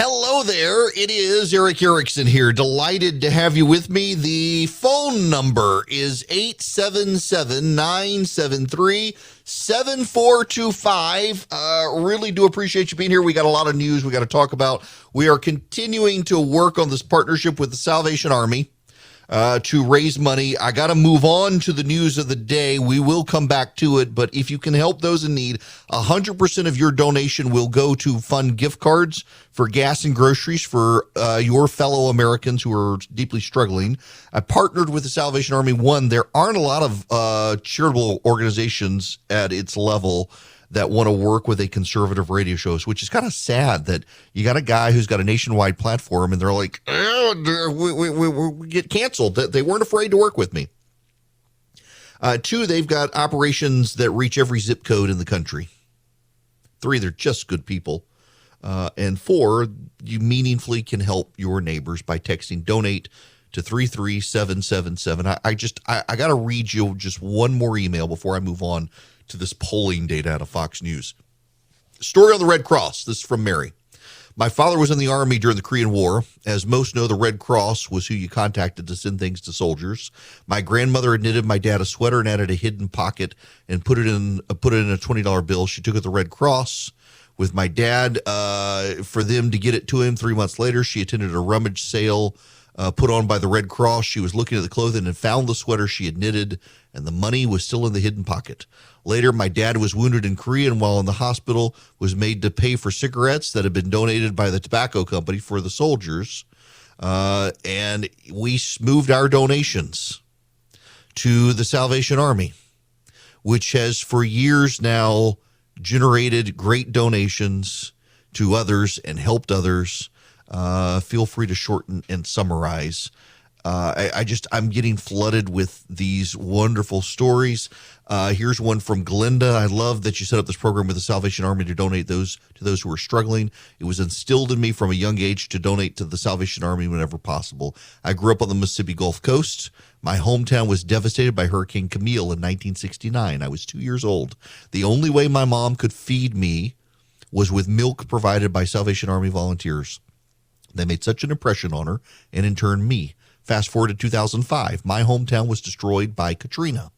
Hello there. It is Eric Erickson here. Delighted to have you with me. The phone number is 877-973-7425. Really do appreciate you being here. We got a lot of news we got to talk about. We are continuing to work on this partnership with the Salvation Army to raise money. I got to move on to the news of the day. We will come back to it, but if you can help those in need, 100% of your donation will go to fund gift cards for gas and groceries for your fellow Americans who are deeply struggling. I partnered with the Salvation Army. One, there aren't a lot of charitable organizations at its level that want to work with a conservative radio shows, which is kind of sad that you got a guy who's got a nationwide platform and they're like, we get canceled. They weren't afraid to work with me. Two, they've got operations that reach every zip code in the country. Three, they're just good people. And four, you meaningfully can help your neighbors by texting donate to 33777. I got to read you just one more email before I move on to this polling data out of Fox News. Story on the Red Cross. This is from Mary. My father was in the Army during the Korean War. As most know, the Red Cross was who you contacted to send things to soldiers. My grandmother had knitted my dad a sweater and added a hidden pocket and put it in a $20 bill. She took it to the Red Cross with my dad for them to get it to him. 3 months later, she attended a rummage sale put on by the Red Cross. She was looking at the clothing and found the sweater she had knitted, and the money was still in the hidden pocket. Later, my dad was wounded in Korea and while in the hospital was made to pay for cigarettes that had been donated by the tobacco company for the soldiers. And we moved our donations to the Salvation Army, which has for years now generated great donations to others and helped others. Feel free to shorten and summarize. I'm getting flooded with these wonderful stories. Here's one from Glenda. I love that you set up this program with the Salvation Army to donate to those who are struggling. It was instilled in me from a young age to donate to the Salvation Army whenever possible. I grew up on the Mississippi Gulf Coast. My hometown was devastated by Hurricane Camille in 1969. I was 2 years old. The only way my mom could feed me was with milk provided by Salvation Army volunteers. They made such an impression on her, and in turn me. Fast forward to 2005, my hometown was destroyed by Katrina.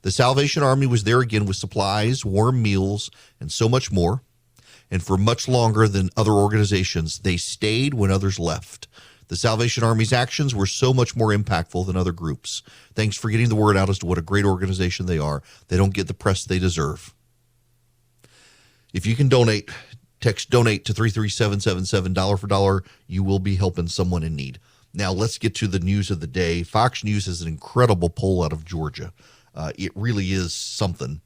The Salvation Army was there again with supplies, warm meals, and so much more. And for much longer than other organizations, they stayed when others left. The Salvation Army's actions were so much more impactful than other groups. Thanks for getting the word out as to what a great organization they are. They don't get the press they deserve. If you can donate, text donate to 33777, dollar for dollar. You will be helping someone in need. Now, let's get to the news of the day. Fox News has an incredible poll out of Georgia. It really is something.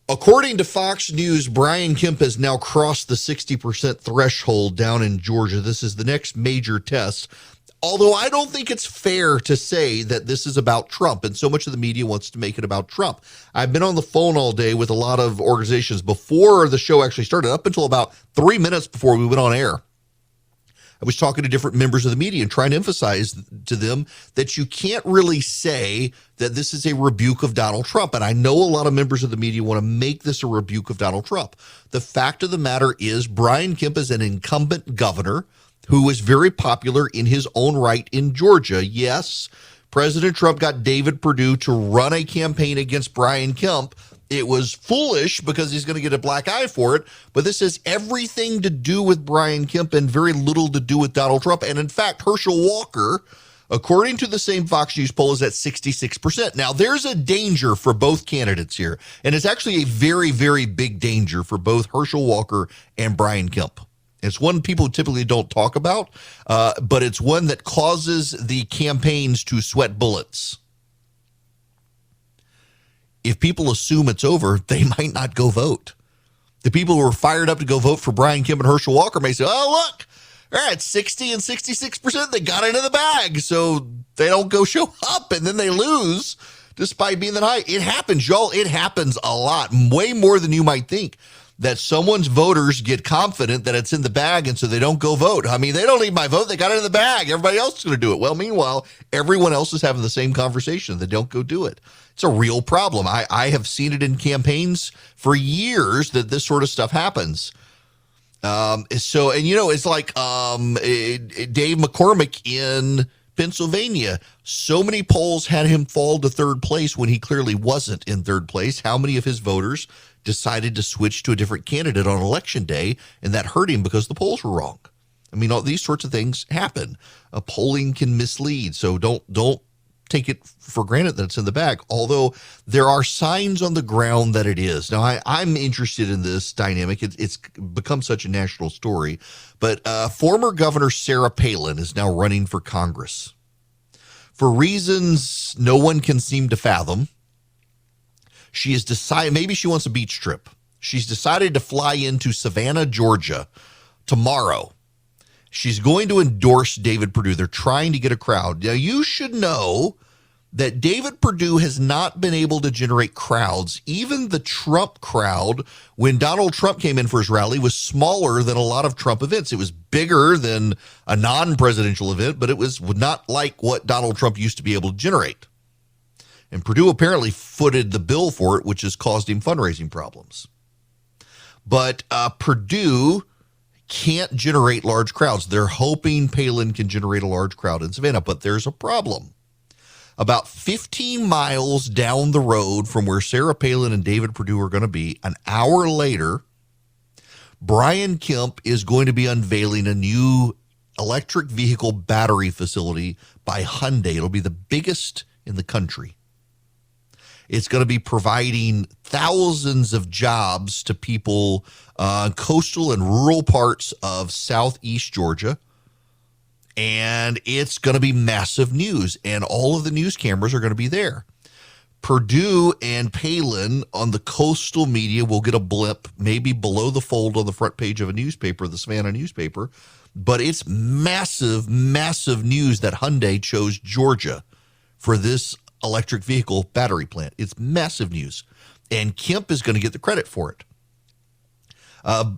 According to Fox News, Brian Kemp has now crossed the 60% threshold down in Georgia. This is the next major test. Although I don't think it's fair to say that this is about Trump, and so much of the media wants to make it about Trump. I've been on the phone all day with a lot of organizations before the show actually started, up until about 3 minutes before we went on air. I was talking to different members of the media and trying to emphasize to them that you can't really say that this is a rebuke of Donald Trump. And I know a lot of members of the media want to make this a rebuke of Donald Trump. The fact of the matter is Brian Kemp is an incumbent governor who is very popular in his own right in Georgia. Yes, President Trump got David Perdue to run a campaign against Brian Kemp. It was foolish because he's going to get a black eye for it, but this has everything to do with Brian Kemp and very little to do with Donald Trump. And in fact, Herschel Walker, according to the same Fox News poll, is at 66%. Now, there's a danger for both candidates here, and it's actually a very, very big danger for both Herschel Walker and Brian Kemp. It's one people typically don't talk about, but it's one that causes the campaigns to sweat bullets. If people assume it's over, they might not go vote. The people who are fired up to go vote for Brian Kemp and Herschel Walker may say, oh, look, they're at 60 and 66%. They got it in the bag, so they don't go show up, and then they lose despite being that high. It happens, y'all. It happens a lot, way more than you might think, that someone's voters get confident that it's in the bag, and so they don't go vote. I mean, they don't need my vote. They got it in the bag. Everybody else is going to do it. Well, meanwhile, everyone else is having the same conversation. They don't go do it. It's a real problem. I have seen it in campaigns for years that this sort of stuff happens. It's like Dave McCormick in Pennsylvania. So many polls had him fall to third place when he clearly wasn't in third place. How many of his voters decided to switch to a different candidate on election day, and that hurt him because the polls were wrong? I mean, all these sorts of things happen. Polling can mislead, so don't take it for granted that it's in the bag, although there are signs on the ground that it is. Now, I'm interested in this dynamic. It's become such a national story, but former Governor Sarah Palin is now running for Congress. For reasons no one can seem to fathom, she has decided, maybe she wants a beach trip. She's decided to fly into Savannah, Georgia tomorrow. She's going to endorse David Perdue. They're trying to get a crowd. Now, you should know that David Perdue has not been able to generate crowds. Even the Trump crowd, when Donald Trump came in for his rally, was smaller than a lot of Trump events. It was bigger than a non-presidential event, but it was not like what Donald Trump used to be able to generate. And Perdue apparently footed the bill for it, which has caused him fundraising problems. But Perdue can't generate large crowds. They're hoping Palin can generate a large crowd in Savannah, but there's a problem. About 15 miles down the road from where Sarah Palin and David Perdue are going to be, an hour later, Brian Kemp is going to be unveiling a new electric vehicle battery facility by Hyundai. It'll be the biggest in the country. It's going to be providing thousands of jobs to people coastal and rural parts of southeast Georgia. And it's going to be massive news. And all of the news cameras are going to be there. Perdue and Palin on the coastal media will get a blip, maybe below the fold on the front page of a newspaper, the Savannah newspaper. But it's massive, massive news that Hyundai chose Georgia for this electric vehicle battery plant. It's massive news. And Kemp is going to get the credit for it.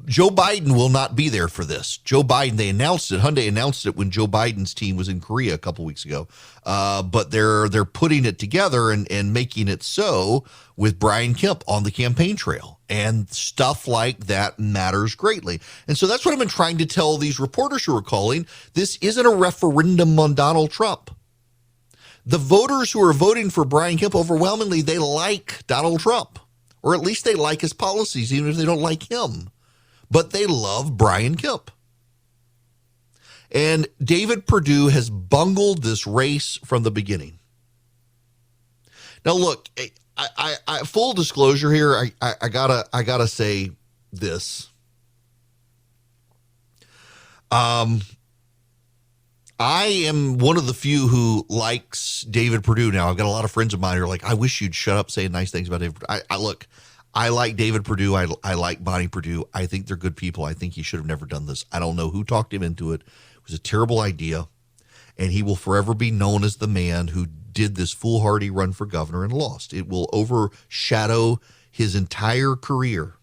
Joe Biden will not be there for this. Joe Biden, they announced it. Hyundai announced it when Joe Biden's team was in Korea a couple weeks ago. But they're putting it together and making it so with Brian Kemp on the campaign trail. And stuff like that matters greatly. And so that's what I've been trying to tell these reporters who are calling. This isn't a referendum on Donald Trump. The voters who are voting for Brian Kemp, overwhelmingly, they like Donald Trump, or at least they like his policies, even if they don't like him. But they love Brian Kemp. And David Perdue has bungled this race from the beginning. Now, look, I full disclosure here, I gotta say this. I am one of the few who likes David Perdue now. I've got a lot of friends of mine who are like, I wish you'd shut up saying nice things about David Perdue. I like David Perdue. I like Bonnie Perdue. I think they're good people. I think he should have never done this. I don't know who talked him into it. It was a terrible idea. And he will forever be known as the man who did this foolhardy run for governor and lost. It will overshadow his entire career.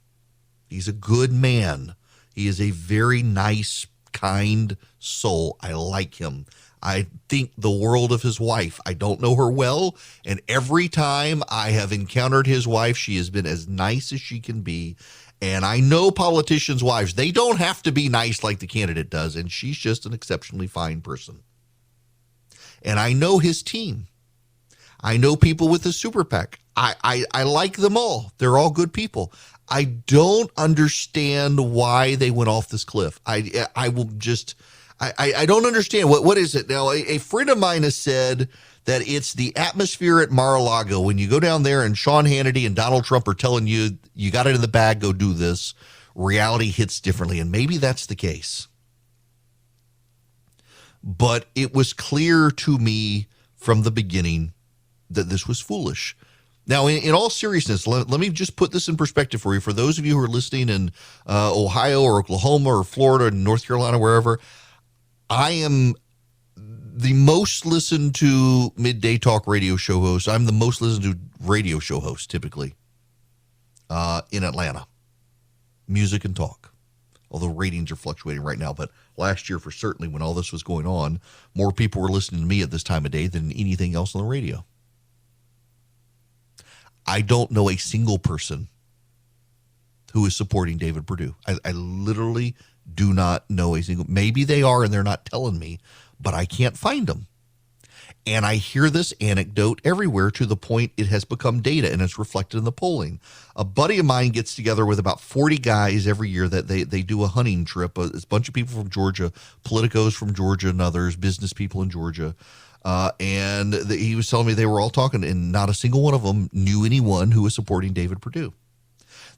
He's a good man. He is a very nice, kind soul. I like him. I think the world of his wife. I don't know her well, and every time I have encountered his wife, she has been as nice as she can be. And I know politicians' wives, they don't have to be nice like the candidate does, and she's just an exceptionally fine person. And I know his team. I know people with the super PAC. I like them all. They're all good people. I don't understand why they went off this cliff. I don't understand. What is it? Now, a friend of mine has said that it's the atmosphere at Mar-a-Lago. When you go down there and Sean Hannity and Donald Trump are telling you, you got it in the bag, go do this, reality hits differently. And maybe that's the case. But it was clear to me from the beginning that this was foolish. Now, in all seriousness, let me just put this in perspective for you. For those of you who are listening in Ohio or Oklahoma or Florida and North Carolina, wherever, I am the most listened to midday talk radio show host. I'm the most listened to radio show host, typically, in Atlanta. Music and talk. Although ratings are fluctuating right now. But last year, for certainly, when all this was going on, more people were listening to me at this time of day than anything else on the radio. I don't know a single person who is supporting David Perdue. I literally do not know a single. Maybe they are and they're not telling me, but I can't find them. And I hear this anecdote everywhere to the point it has become data and it's reflected in the polling. A buddy of mine gets together with about 40 guys every year that they do a hunting trip. It's a bunch of people from Georgia, politicos from Georgia and others, business people in Georgia. He was telling me they were all talking and not a single one of them knew anyone who was supporting David Perdue.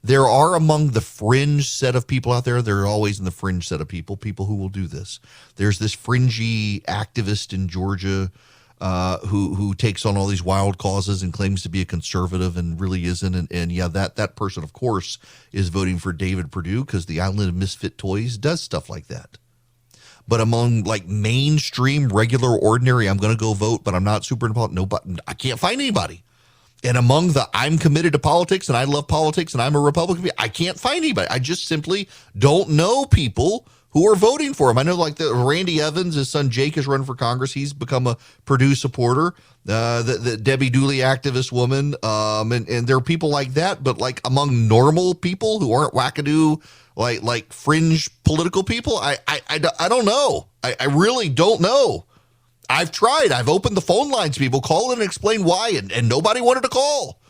There are among the fringe set of people out there, there are always in the fringe set of people who will do this. There's this fringy activist in Georgia who takes on all these wild causes and claims to be a conservative and really isn't. And yeah, that person, of course, is voting for David Perdue because the Island of Misfit Toys does stuff like that. But among like mainstream, regular, ordinary, I'm going to go vote, but I'm not super into politics. Nobody, I can't find anybody. And among the I'm committed to politics and I love politics and I'm a Republican, I can't find anybody. I just simply don't know people who are voting for him. I know like the Randy Evans, his son Jake is running for Congress. He's become a Purdue supporter. The Debbie Dooley activist woman. And there are people like that, but like among normal people who aren't wackadoo, like fringe political people, I don't know. I really don't know. I've tried. I've opened the phone lines, people call in and explain why, and nobody wanted to call.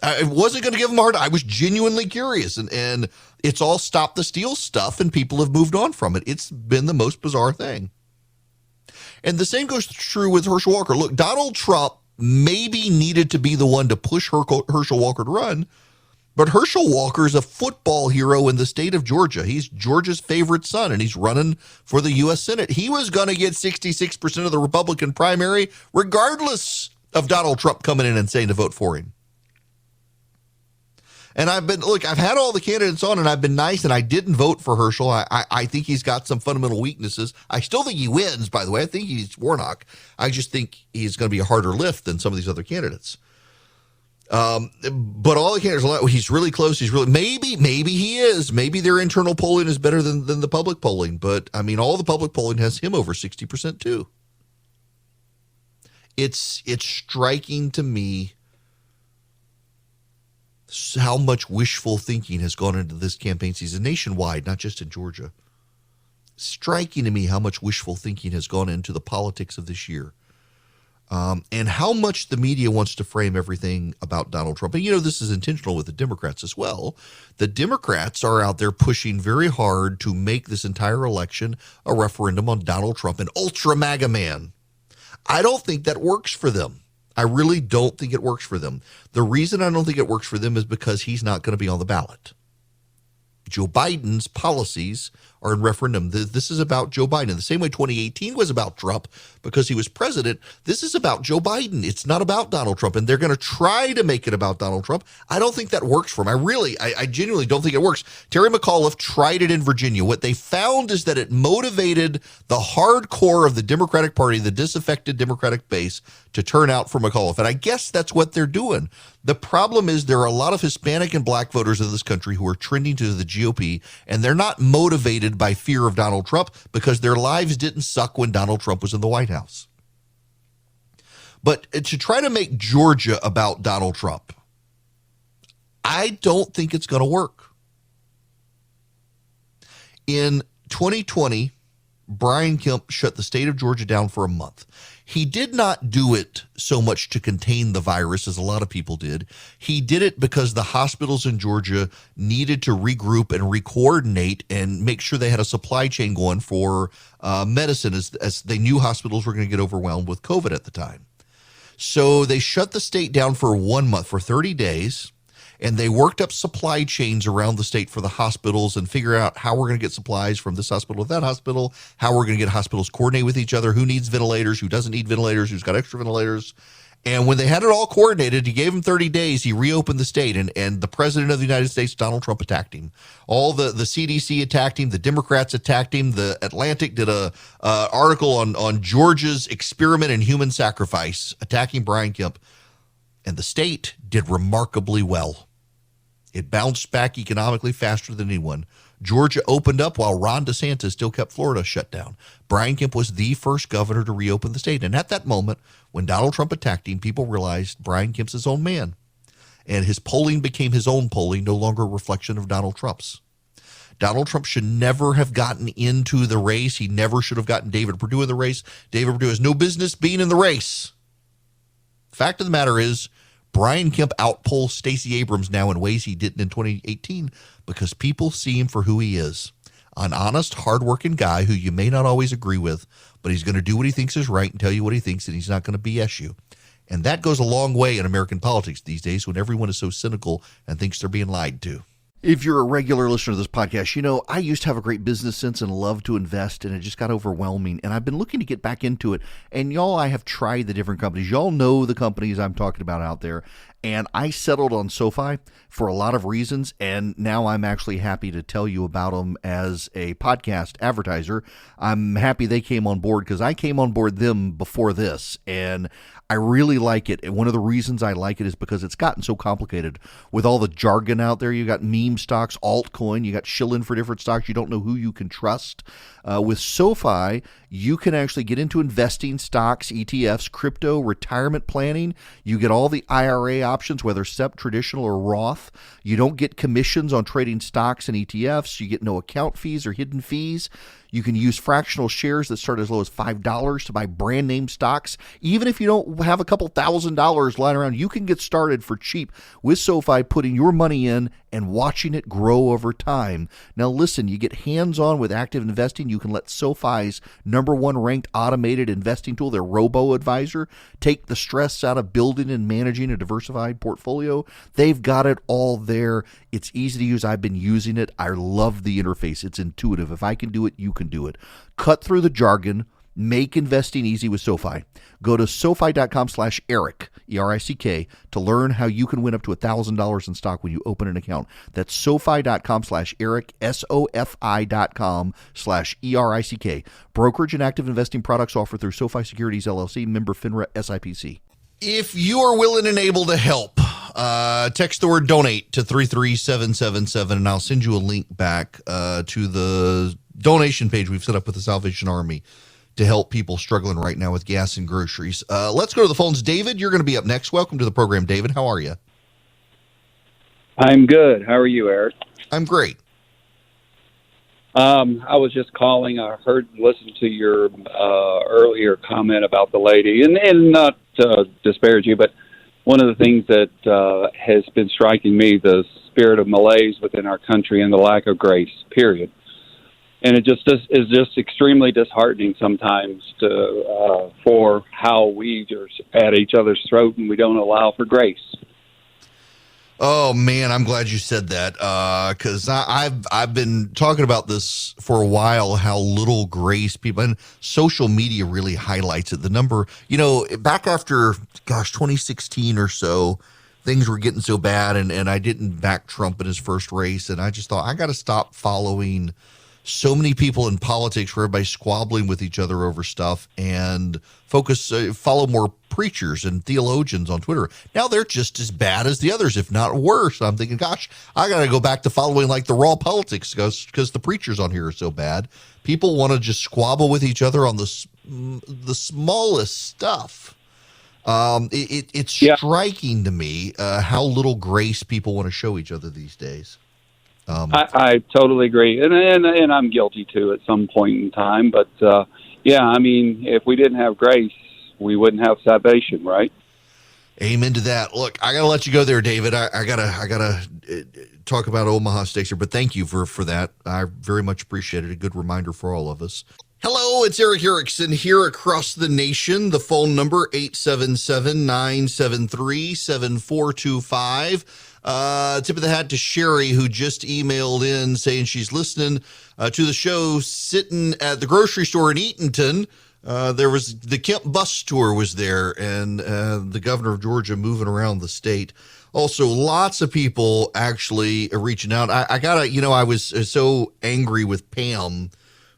I wasn't going to give them a hard time. I was genuinely curious, and it's all stop the steal stuff, and people have moved on from it. It's been the most bizarre thing. And the same goes true with Herschel Walker. Look, Donald Trump maybe needed to be the one to push Herschel Walker to run, but Herschel Walker is a football hero in the state of Georgia. He's Georgia's favorite son, and he's running for the U.S. Senate. He was going to get 66% of the Republican primary, regardless of Donald Trump coming in and saying to vote for him. And I've had all the candidates on, and I've been nice, and I didn't vote for Herschel. I think he's got some fundamental weaknesses. I still think he wins, by the way. I think he's Warnock. I just think he's going to be a harder lift than some of these other candidates. But all the candidates, he's really close. Maybe he is. Maybe their internal polling is better than the public polling. But I mean, all the public polling has him over 60% too. It's striking to me how much wishful thinking has gone into this campaign season nationwide, not just in Georgia. Striking to me how much wishful thinking has gone into the politics of this year. And how much the media wants to frame everything about Donald Trump. And, this is intentional with the Democrats as well. The Democrats are out there pushing very hard to make this entire election a referendum on Donald Trump, an ultra MAGA man. I don't think that works for them. I really don't think it works for them. The reason I don't think it works for them is because he's not going to be on the ballot. Joe Biden's policies are in referendum. This is about Joe Biden. The same way 2018 was about Trump because he was president, this is about Joe Biden. It's not about Donald Trump, and they're going to try to make it about Donald Trump. I don't think that works for him. I genuinely don't think it works. Terry McAuliffe tried it in Virginia. What they found is that it motivated the hardcore of the Democratic Party, the disaffected Democratic base, to turn out for McAuliffe. And I guess that's what they're doing. The problem is there are a lot of Hispanic and black voters in this country who are trending to the GOP, and they're not motivated by fear of Donald Trump because their lives didn't suck when Donald Trump was in the White House. But to try to make Georgia about Donald Trump, I don't think it's going to work. In 2020, Brian Kemp shut the state of Georgia down for a month. He did not do it so much to contain the virus as a lot of people did. He did it because the hospitals in Georgia needed to regroup and re-coordinate and make sure they had a supply chain going for medicine as they knew hospitals were going to get overwhelmed with COVID at the time. So they shut the state down for 1 month, for 30 days, and they worked up supply chains around the state for the hospitals and figure out how we're going to get supplies from this hospital to that hospital, how we're going to get hospitals coordinate with each other, who needs ventilators, who doesn't need ventilators, who's got extra ventilators. And when they had it all coordinated, he gave him 30 days, he reopened the state, and the president of the United States, Donald Trump, attacked him. All the CDC attacked him, the Democrats attacked him, the Atlantic did a article on Georgia's experiment in human sacrifice, attacking Brian Kemp, and the state did remarkably well. It bounced back economically faster than anyone. Georgia opened up while Ron DeSantis still kept Florida shut down. Brian Kemp was the first governor to reopen the state. And at that moment, when Donald Trump attacked him, people realized Brian Kemp's his own man. And his polling became his own polling, no longer a reflection of Donald Trump's. Donald Trump should never have gotten into the race. He never should have gotten David Perdue in the race. David Perdue has no business being in the race. Fact of the matter is, Brian Kemp outpolls Stacey Abrams now in ways he didn't in 2018 because people see him for who he is. An honest, hardworking guy who you may not always agree with, but he's going to do what he thinks is right and tell you what he thinks, and he's not going to BS you. And that goes a long way in American politics these days when everyone is so cynical and thinks they're being lied to. If you're a regular listener to this podcast, you know I used to have a great business sense and love to invest, and it just got overwhelming. And I've been looking to get back into it. And y'all, I have tried the different companies. Y'all know the companies I'm talking about out there. And I settled on SoFi for a lot of reasons, and now I'm actually happy to tell you about them as a podcast advertiser. I'm happy they came on board because I came on board them before this, and I really like it. And one of the reasons I like it is because it's gotten so complicated with all the jargon out there. You got meme stocks, altcoin, you got shilling for different stocks. You don't know who you can trust. With SoFi, you can actually get into investing, stocks, ETFs, crypto, retirement planning. You get all the IRA options, whether SEP, traditional, or Roth. You don't get commissions on trading stocks and ETFs. You get no account fees or hidden fees. You can use fractional shares that start as low as $5 to buy brand name stocks. Even if you don't have a couple $1,000s lying around, you can get started for cheap with SoFi, putting your money in and watching it grow over time. Now listen, you get hands-on with active investing. You can let SoFi's #1 ranked automated investing tool, their Robo-Advisor, take the stress out of building and managing a diversified portfolio. They've got it all there. It's easy to use. I've been using it. I love the interface. It's intuitive. If I can do it, you can do it. Cut through the jargon. Make investing easy with SoFi. Go to SoFi.com/Eric, E-R-I-C-K, to learn how you can win up to $1,000 in stock when you open an account. That's SoFi.com/Eric, SoFi.com/ERICK. Brokerage and active investing products offered through SoFi Securities, LLC, member FINRA, SIPC. If you are willing and able to help, text the word donate to 33777, and I'll send you a link back to the donation page we've set up with the Salvation Army to help people struggling right now with gas and groceries. Let's go to the phones. David, you're going to be up next. Welcome to the program, David. How are you? I'm good. How are you, Eric? I'm great. I was just calling. I listened to your earlier comment about the lady, and not to disparage you, but one of the things that has been striking me, the spirit of malaise within our country and the lack of grace, period. And it just is just extremely disheartening sometimes for how we are at each other's throat and we don't allow for grace. Oh man, I'm glad you said that because I've been talking about this for a while. How little grace people, and social media really highlights it. The number, back after 2016 or so, things were getting so bad, and I didn't back Trump in his first race, and I just thought I got to stop following so many people in politics where everybody's squabbling with each other over stuff and follow more preachers and theologians on Twitter. Now they're just as bad as the others, if not worse. I'm thinking, gosh, I got to go back to following like the raw politics because the preachers on here are so bad. People want to just squabble with each other on the smallest stuff. It's striking to me how little grace people want to show each other these days. I totally agree, and I'm guilty too at some point in time. But I mean, if we didn't have grace, we wouldn't have salvation, right? Amen to that. Look, I gotta let you go there, David. I gotta talk about Omaha Steaks here, but thank you for that. I very much appreciate it. A good reminder for all of us. Hello, it's Eric Erickson here across the nation. The phone number 877-973-7425. Tip of the hat to Sherry, who just emailed in saying she's listening to the show sitting at the grocery store in Eatonton. There was the Kemp bus tour was there, and the governor of Georgia moving around the state. Also, lots of people actually reaching out. I was so angry with Pam,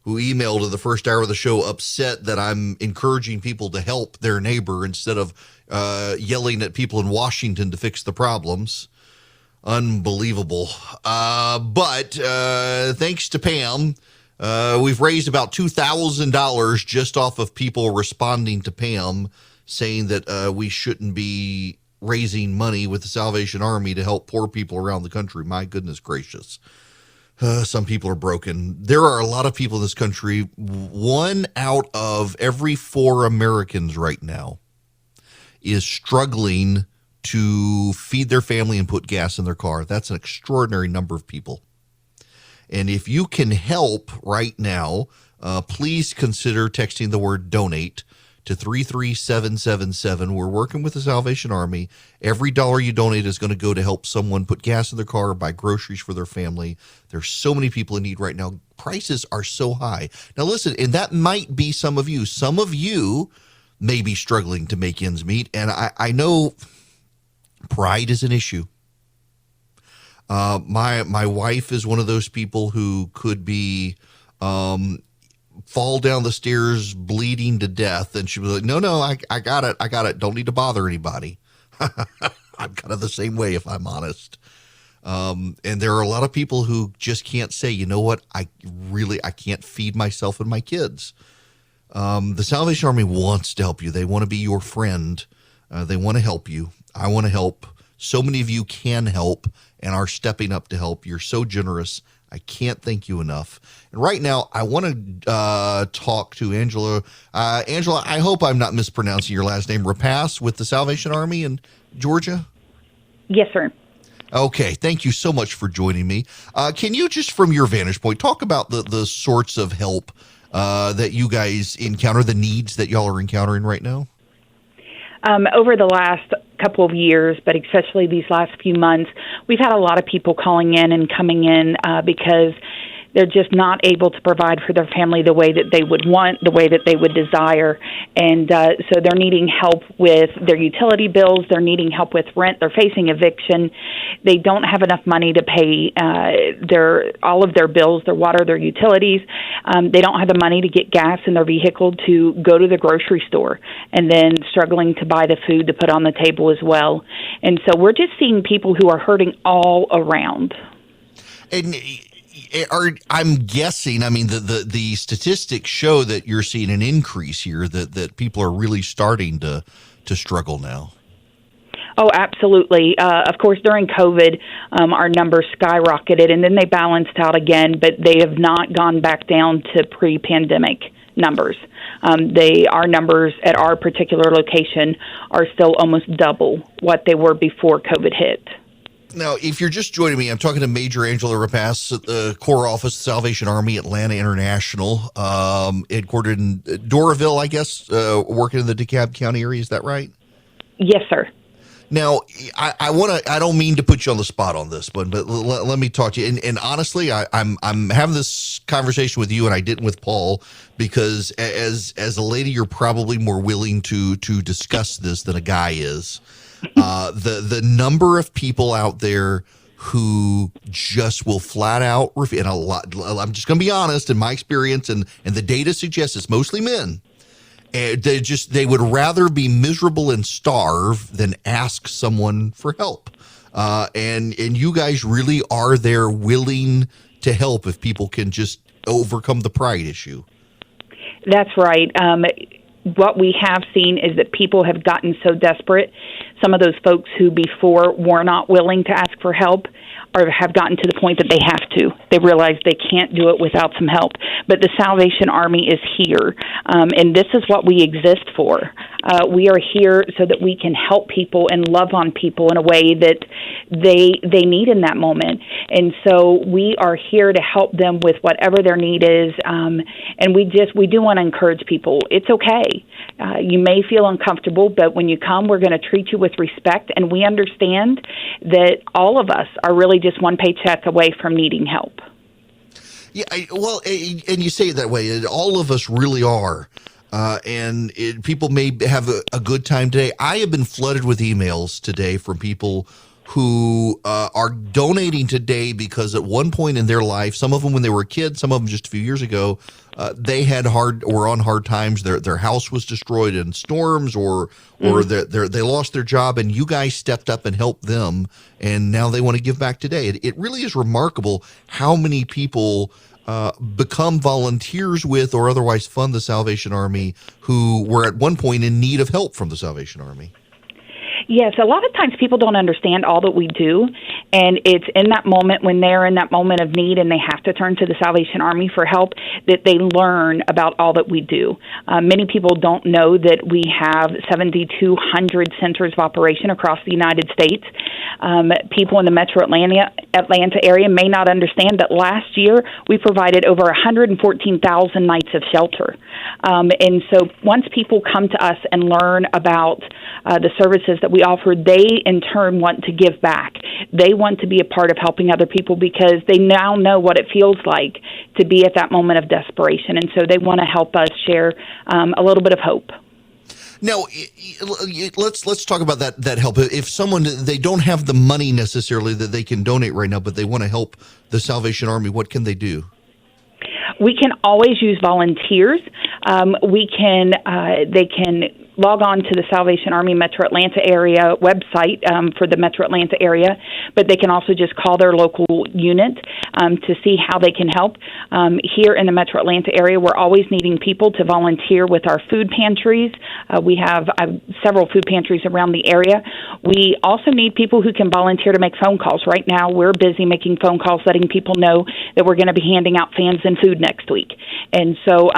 who emailed in the first hour of the show, upset that I'm encouraging people to help their neighbor instead of yelling at people in Washington to fix the problems. Unbelievable. But thanks to Pam, we've raised about $2,000 just off of people responding to Pam saying that we shouldn't be raising money with the Salvation Army to help poor people around the country. My goodness gracious. Some people are broken. There are a lot of people in this country. 1 out of every 4 Americans right now is struggling to feed their family and put gas in their car. That's an extraordinary number of people. And if you can help right now, please consider texting the word donate to 33777. We're working with the Salvation Army. Every dollar you donate is going to go to help someone put gas in their car or buy groceries for their family. There's so many people in need right now. Prices are so high. Now listen, and that might be some of you. Some of you may be struggling to make ends meet, and I know pride is an issue. My wife is one of those people who could be fall down the stairs bleeding to death, and she was like, no, I got it, don't need to bother anybody. I'm kind of the same way, if I'm honest. And there are a lot of people who just can't say, you know what, I can't feed myself and my kids. The Salvation Army wants to help you. They want to be your friend. They want to help you. I want to help. So many of you can help and are stepping up to help. You're so generous. I can't thank you enough. And right now, I want to talk to Angela. Angela, I hope I'm not mispronouncing your last name. Rapace with the Salvation Army in Georgia? Yes, sir. Okay. Thank you so much for joining me. Can you just, from your vantage point, talk about the sorts of help that you guys encounter, the needs that y'all are encountering right now? Over the last couple of years, but especially these last few months, we've had a lot of people calling in and coming in because they're just not able to provide for their family the way that they would want, the way that they would desire. And so they're needing help with their utility bills. They're needing help with rent. They're facing eviction. They don't have enough money to pay all of their bills, their water, their utilities. They don't have the money to get gas in their vehicle to go to the grocery store, and then struggling to buy the food to put on the table as well. And so we're just seeing people who are hurting all around. And I'm guessing, I mean, the statistics show that you're seeing an increase here, that people are really starting to struggle now. Oh, absolutely. Of course, during COVID, our numbers skyrocketed, and then they balanced out again, but they have not gone back down to pre-pandemic numbers. Our numbers at our particular location are still almost double what they were before COVID hit. Now, if you're just joining me, I'm talking to Major Angela Rapace at the Corps Office, Salvation Army, Atlanta International, headquartered in Doraville, I guess, working in the DeKalb County area. Is that right? Yes, sir. Now, I don't mean to put you on the spot on this, but let me talk to you. And honestly, I'm having this conversation with you, and I didn't with Paul, because as a lady, you're probably more willing to discuss this than a guy is. The number of people out there who just will flat out refuse, and a lot, I'm just going to be honest, in my experience, and the data suggests it's mostly men. They would rather be miserable and starve than ask someone for help. And you guys really are there, willing to help if people can just overcome the pride issue. That's right. What we have seen is that people have gotten so desperate. Some of those folks who before were not willing to ask for help or have gotten to the point that they have to. They realize they can't do it without some help. But the Salvation Army is here, and this is what we exist for. We are here so that we can help people and love on people in a way that they need in that moment. And so we are here to help them with whatever their need is. And we do want to encourage people. It's okay. You may feel uncomfortable, but when you come, we're going to treat you with respect. And we understand that all of us are really just one paycheck away from needing help. Yeah, and you say it that way. All of us really are. People may have a good time today. I have been flooded with emails today from people who are donating today because at one point in their life, some of them when they were kids, some of them just a few years ago, they were on hard times. Their house was destroyed in storms, or they lost their job, and you guys stepped up and helped them, and now they want to give back today. It really is remarkable how many people become volunteers with or otherwise fund the Salvation Army who were at one point in need of help from the Salvation Army. Yes, a lot of times people don't understand all that we do, And it's in that moment when they're in that moment of need and they have to turn to the Salvation Army for help that they learn about all that we do. Many people don't know that we have 7,200 centers of operation across the United States. People in the metro Atlanta area may not understand that last year we provided over 114,000 nights of shelter. And so once people come to us and learn about the services that we offer, they in turn want to give back. They want to be a part of helping other people because they now know what it feels like to be at that moment of desperation. And so they want to help us share a little bit of hope. Now, let's talk about that help. If someone, they don't have the money necessarily that they can donate right now, but they want to help the Salvation Army, what can they do? We can always use volunteers. They can log on to the Salvation Army Metro Atlanta area website for the Metro Atlanta area, but they can also just call their local unit to see how they can help. Here in the Metro Atlanta area, we're always needing people to volunteer with our food pantries. We have several food pantries around the area. We also need people who can volunteer to make phone calls. Right now, we're busy making phone calls, letting people know that we're going to be handing out fans and food next week. And so,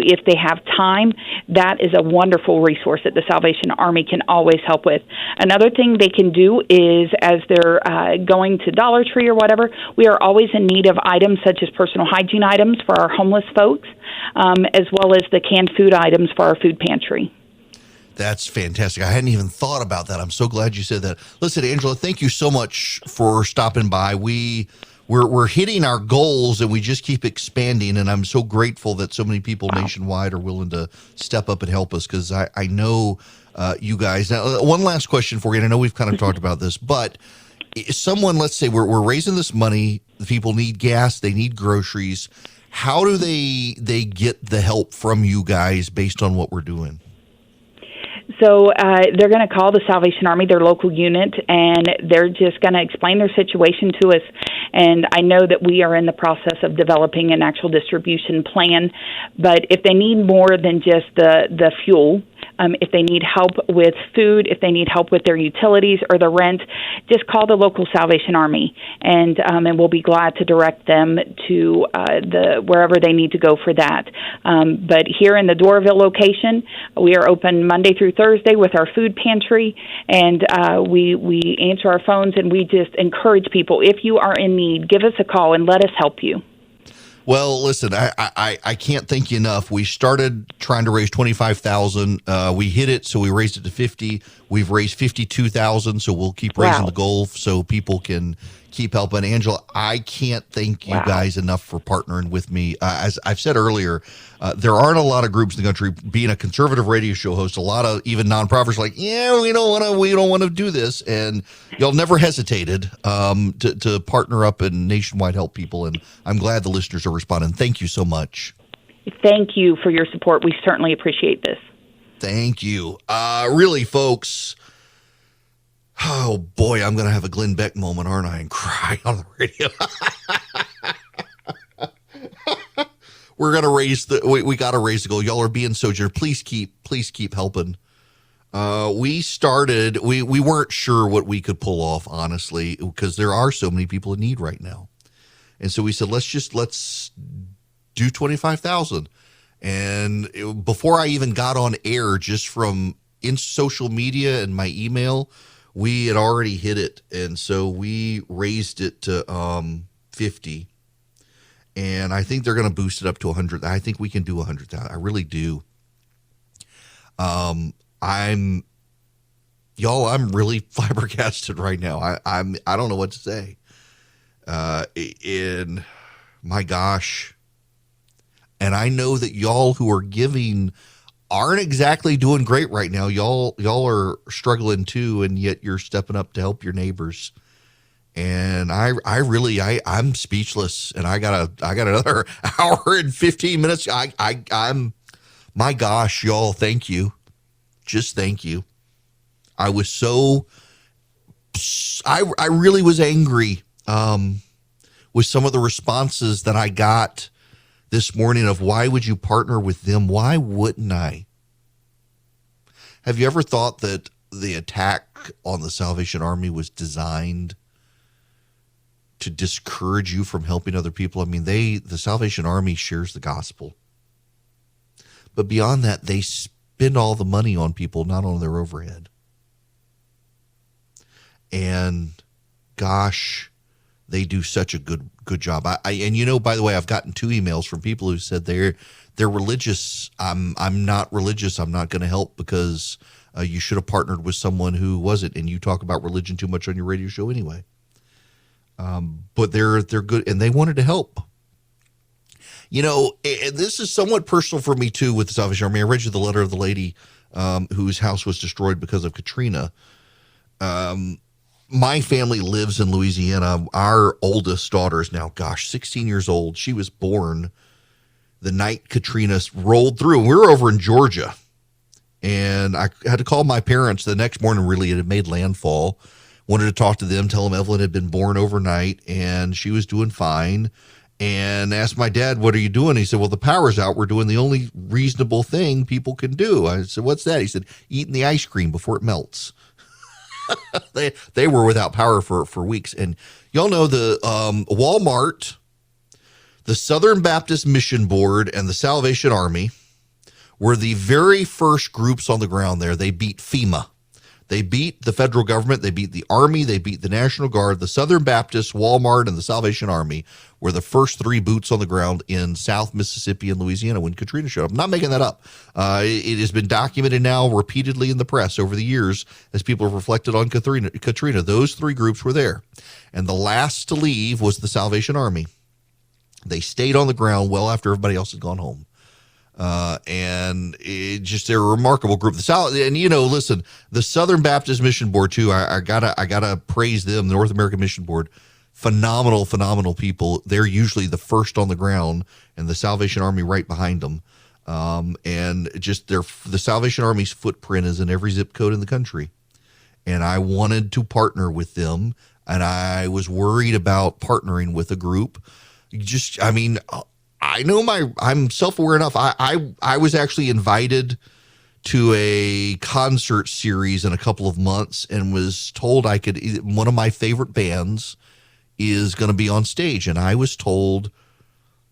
if they have time, that is a wonderful resource that the Salvation Army can always help with. Another thing they can do is, as they're going to Dollar Tree or whatever, we are always in need of items such as personal hygiene items for our homeless folks, as well as the canned food items for our food pantry. That's fantastic. I hadn't even thought about that. I'm so glad you said that. Listen, Angela, thank you so much for stopping by. We're hitting our goals and we just keep expanding, and I'm so grateful that so many people nationwide are willing to step up and help us, because I know you guys. Now, one last question for you, and I know we've kind of talked about this, but someone, let's say we're raising this money, the people need gas, they need groceries. How do they get the help from you guys based on what we're doing? So they're going to call the Salvation Army, their local unit, and they're just going to explain their situation to us. And I know that we are in the process of developing an actual distribution plan. But if they need more than just the fuel, if they need help with food, if they need help with their utilities or the rent, just call the local Salvation Army, and we'll be glad to direct them to wherever they need to go for that. But here in the Doraville location, we are open Monday through Thursday with our food pantry, and we answer our phones, and we just encourage people, if you are in need, give us a call and let us help you. Well, listen, I can't thank you enough. We started trying to raise $25,000. We hit it, so we raised it to 50. We've raised $52,000, so we'll keep raising the goal so people can keep helping. Angela, I can't thank you guys enough for partnering with me. As I've said earlier, there aren't a lot of groups in the country. Being a conservative radio show host, a lot of even nonprofits are like, yeah, we don't want to do this, and y'all never hesitated to partner up and nationwide help people. And I'm glad the listeners are responding. Thank you so much. Thank you for your support. We certainly appreciate this. Thank you. Really, folks. Oh, boy, I'm going to have a Glenn Beck moment, aren't I, and cry on the radio. We're going to raise we got to raise the goal. Y'all are being so generous. Please keep helping. We weren't sure what we could pull off, honestly, because there are so many people in need right now. And so we said, let's do 25,000. And before I even got on air, just from in social media and my email, we had already hit it. And so we raised it to 50. And I think they're going to boost it up to 100. I think we can do 100,000. I really do. I'm really flabbergasted right now. I don't know what to say. And my gosh. And I know that y'all who are giving aren't exactly doing great right now. Y'all are struggling too, and yet you're stepping up to help your neighbors. And I'm speechless, and I got another hour and 15 minutes. I'm my gosh, y'all, thank you. Just thank you. I was I really was angry with some of the responses that I got this morning of why would you partner with them? Why wouldn't I? Have you ever thought that the attack on the Salvation Army was designed to discourage you from helping other people. I mean, the Salvation Army shares the gospel. But beyond that, they spend all the money on people, not on their overhead. And gosh, they do such a good job. And by the way, I've gotten 2 emails from people who said they're religious. I'm not religious. I'm not going to help because you should have partnered with someone who wasn't. And you talk about religion too much on your radio show anyway. But they're good, and they wanted to help. This is somewhat personal for me too with the Salvation Army. I read you the letter of the lady whose house was destroyed because of Katrina. My family lives in Louisiana. Our oldest daughter is now, 16 years old. She was born the night Katrina rolled through. We were over in Georgia, and I had to call my parents the next morning. Really, it had made landfall. Wanted to talk to them, tell them Evelyn had been born overnight, and she was doing fine. And asked my dad, "What are you doing?" He said, "Well, the power's out. We're doing the only reasonable thing people can do." I said, "What's that?" He said, "Eating the ice cream before it melts." They were without power for weeks. And y'all know the Walmart, the Southern Baptist Mission Board, and the Salvation Army were the very first groups on the ground there. They beat FEMA. They beat the federal government. They beat the Army. They beat the National Guard. The Southern Baptist, Walmart, and the Salvation Army were the first 3 boots on the ground in South Mississippi and Louisiana when Katrina showed up. I'm not making that up. It has been documented now repeatedly in the press over the years as people have reflected on Katrina. Those 3 groups were there. And the last to leave was the Salvation Army. They stayed on the ground well after everybody else had gone home. And they're a remarkable group. Listen, the Southern Baptist Mission Board too. I gotta praise them. The North American Mission Board, phenomenal people. They're usually the first on the ground, and the Salvation Army right behind them. And the Salvation Army's footprint is in every zip code in the country. And I wanted to partner with them, and I was worried about partnering with a group. I know I'm self-aware enough. I was actually invited to a concert series in a couple of months and was told one of my favorite bands is going to be on stage. And I was told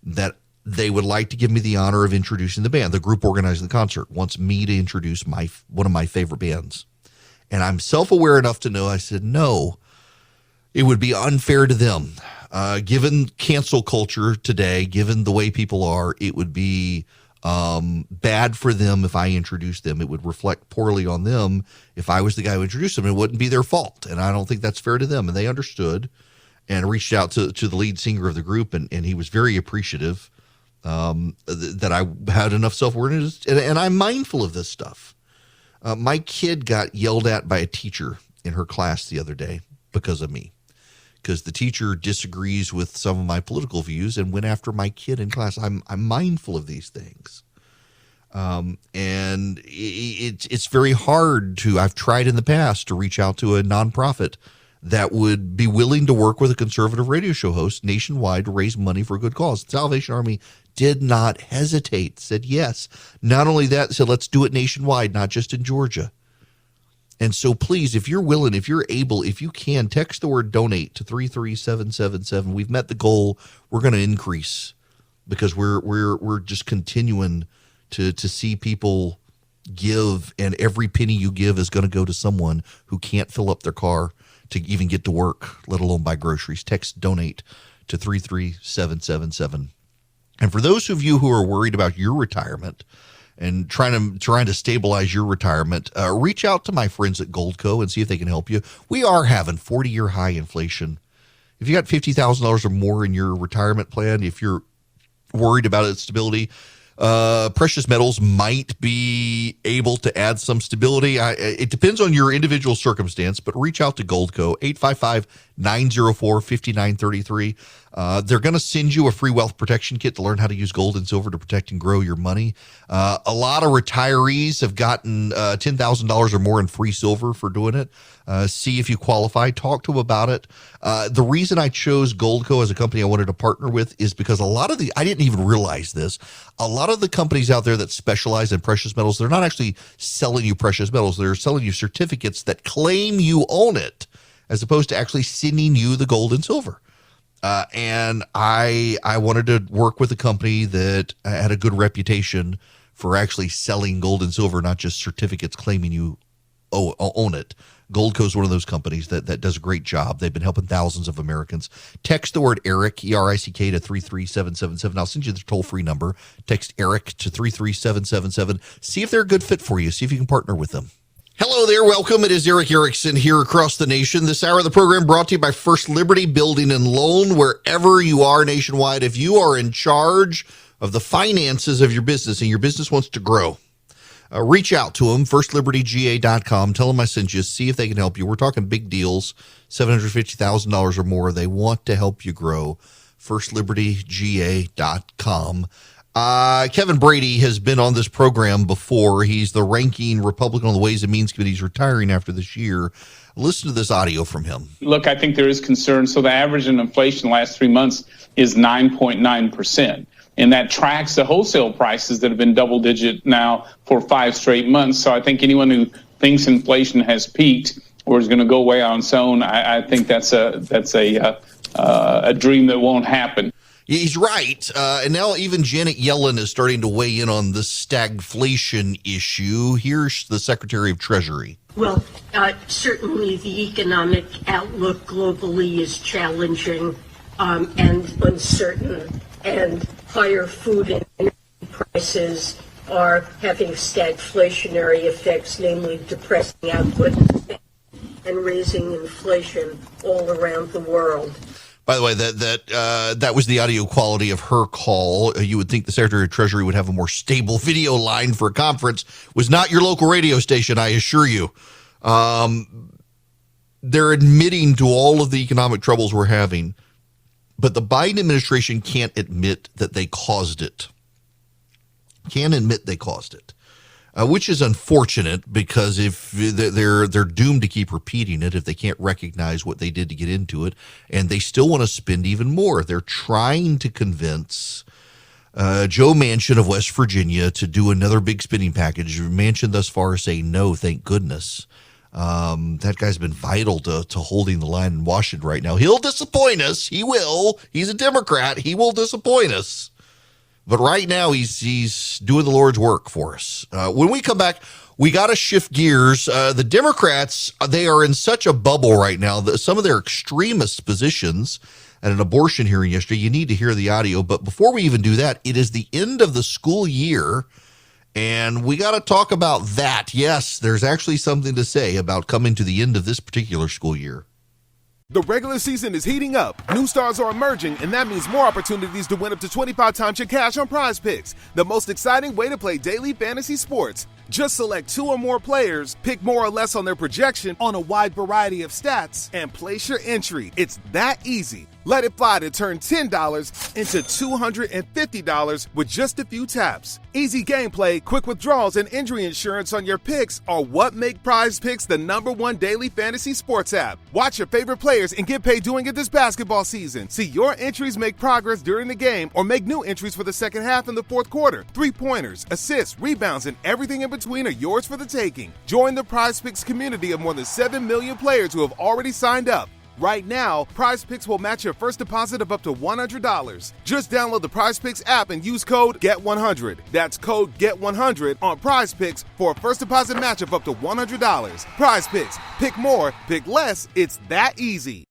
that they would like to give me the honor of introducing the band. The group organizing the concert wants me to introduce one of my favorite bands. And I'm self-aware enough to know, I said, no, it would be unfair to them. Given cancel culture today, given the way people are, it would be bad for them if I introduced them. It would reflect poorly on them if I was the guy who introduced them. It wouldn't be their fault, and I don't think that's fair to them. And they understood and reached out to the lead singer of the group, and he was very appreciative that I had enough self-awareness, and I'm mindful of this stuff. My kid got yelled at by a teacher in her class the other day because of me. Because the teacher disagrees with some of my political views and went after my kid in class. I'm mindful of these things. And it's very hard I've tried in the past to reach out to a nonprofit that would be willing to work with a conservative radio show host nationwide to raise money for a good cause. The Salvation Army did not hesitate, said yes. Not only that, said let's do it nationwide, not just in Georgia. And so please, if you're willing, if you're able, if you can, text the word donate to 33777. We've met the goal. We're going to increase because we're just continuing to see people give, and every penny you give is going to go to someone who can't fill up their car to even get to work, let alone buy groceries. Text donate to 33777. And for those of you who are worried about your retirement and trying to stabilize your retirement, reach out to my friends at Goldco and see if they can help you. We are having 40-year high inflation. If you got $50,000 or more in your retirement plan, if you're worried about its stability, precious metals might be able to add some stability. It depends on your individual circumstance, but reach out to Goldco, 855-904-5933. They're going to send you a free wealth protection kit to learn how to use gold and silver to protect and grow your money. A lot of retirees have gotten $10,000 or more in free silver for doing it. See if you qualify. Talk to them about it. The reason I chose Goldco as a company I wanted to partner with is because I didn't even realize this, a lot of the companies out there that specialize in precious metals, they're not actually selling you precious metals. They're selling you certificates that claim you own it, as opposed to actually sending you the gold and silver. And I wanted to work with a company that had a good reputation for actually selling gold and silver, not just certificates claiming you own it. Goldco is one of those companies that does a great job. They've been helping thousands of Americans. Text the word ERIC, E-R-I-C-K, to 33777. I'll send you the toll-free number. Text ERIC to 33777. See if they're a good fit for you. See if you can partner with them. Hello there. Welcome. It is Eric Erickson here across the nation. This hour of the program brought to you by First Liberty Building and Loan. Wherever you are nationwide, if you are in charge of the finances of your business and your business wants to grow, reach out to them, firstlibertyga.com. Tell them I sent you. See if they can help you. We're talking big deals, $750,000 or more. They want to help you grow. firstlibertyga.com. Kevin Brady has been on this program before. He's the ranking Republican on the Ways and Means Committee. He's retiring after this year. Listen to this audio from him. Look, I think there is concern. So the average in inflation the last 3 months is 9.9%. And that tracks the wholesale prices that have been double digit now for 5 straight months. So I think anyone who thinks inflation has peaked or is going to go away on its own, I think that's a dream that won't happen. He's right. And now even Janet Yellen is starting to weigh in on the stagflation issue. Here's the Secretary of Treasury. Well, certainly the economic outlook globally is challenging and uncertain, and higher food and energy prices are having stagflationary effects, namely depressing output and raising inflation all around the world. By the way, that was the audio quality of her call. You would think the Secretary of Treasury would have a more stable video line for a conference. It was not your local radio station, I assure you. They're admitting to all of the economic troubles we're having, but the Biden administration can't admit that they caused it. Can't admit they caused it. Which is unfortunate, because if they're doomed to keep repeating it if they can't recognize what they did to get into it, and they still want to spend even more. They're trying to convince Joe Manchin of West Virginia to do another big spending package. Manchin thus far is saying no, thank goodness. That guy's been vital to holding the line in Washington right now. He'll disappoint us. He will. He's a Democrat. He will disappoint us. But right now, he's doing the Lord's work for us. When we come back, we got to shift gears. The Democrats, they are in such a bubble right now that some of their extremist positions at an abortion hearing yesterday, you need to hear the audio. But before we even do that, it is the end of the school year, and we got to talk about that. Yes, there's actually something to say about coming to the end of this particular school year. The regular season is heating up, new stars are emerging, and that means more opportunities to win up to 25 times your cash on Prize Picks, the most exciting way to play daily fantasy sports. Just select 2 or more players, pick more or less on their projection on a wide variety of stats, and place your entry. It's that easy. Let it fly to turn $10 into $250 with just a few taps. Easy gameplay, quick withdrawals, and injury insurance on your picks are what make Prize Picks the #1 daily fantasy sports app. Watch your favorite players and get paid doing it this basketball season. See your entries make progress during the game or make new entries for the second half and the fourth quarter. 3-pointers, assists, rebounds, and everything in between are yours for the taking. Join the Prize Picks community of more than 7 million players who have already signed up. Right now, Prize Picks will match your first deposit of up to $100. Just download the Prize Picks app and use code GET100. That's code GET100 on Prize Picks for a first deposit match of up to $100. Prize Picks. Pick more, pick less. It's that easy.